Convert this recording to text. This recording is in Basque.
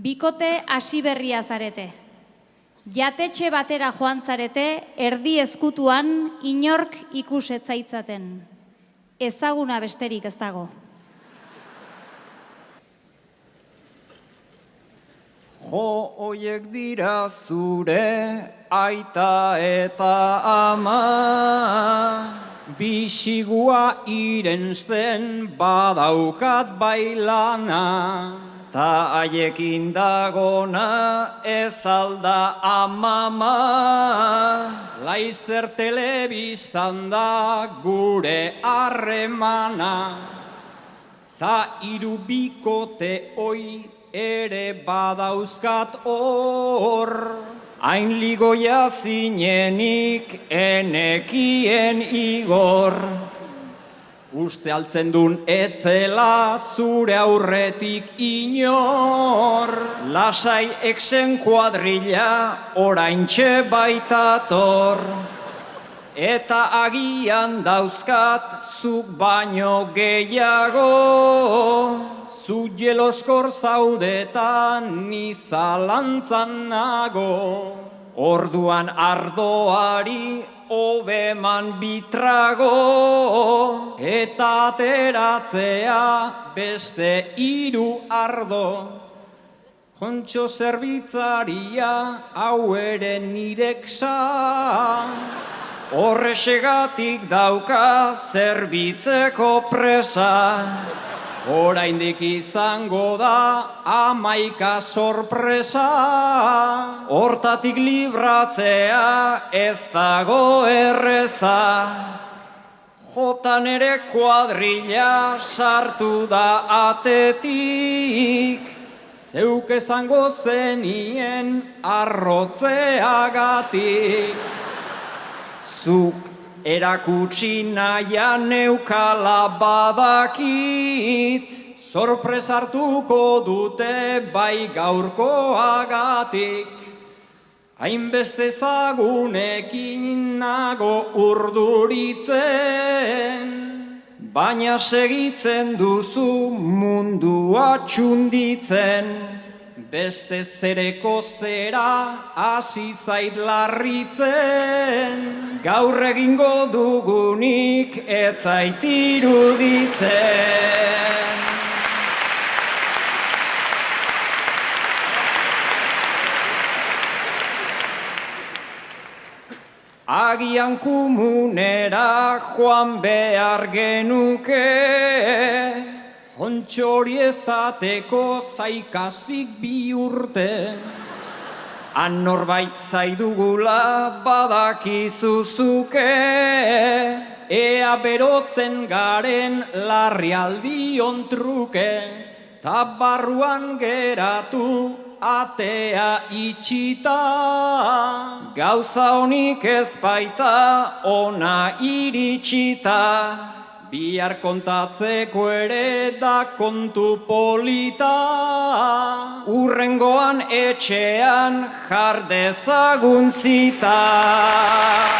Bikote hasi berria zarete. Jatetxe batera joan zarete, erdi ezkutuan inork ikus etzaitzaten. Ezaguna besterik ez dago. Jo, oiek dira zure aita eta ama, bisigua irensten badaukat bailana. Ta haiekin dagona ez alda amama, Laizter telebistan da gure harremana. Ta hiru bikote oi ere badauzkat hor, hain ligoia zinenik enekien igor. Uste altzen dun etzela zure aurretik inor, lasai exen kuadrilla oraintxe baitator. Eta agian dauzkat zuk baino gehiago, zu jeloskor zaudetan ni zalantzan nago. Orduan ardoari obeman bitrago, eta ateratzea beste hiru ardo. Kontxo zerbitzaria hau ere nireksa, horrexegatik dauka zerbitzeko presa. Oraindik izango da 11 sorpresa, hortatik libratzea ez dago erreza. Jotan ere kuadrilla sartu da atetik, zeuk esango zenien arrotzeagatik. Zuk erakutsi nahian neukala badakit, sorpresa hartuko dute bai gaurkoagatik. Hainbeste zagunekin nago urduritzen, baina segitzen duzu mundua txunditzen. Beste zereko zera hasi zait larritzen, gaur egingo dugunik ez zait iruditzen. Agian komunera joan behar genuke, Ontxori ezateko zaikasik 2 urte. Han norbait zaidugula badakizuzuke, ea berotzen garen larrialdi ontruke, ta barruan geratu atea itxita. Gauza honik ez baita ona iritsita, bihar kontatzeko ere da kontu polita. Hurrengoan etxean jar dezagun zita.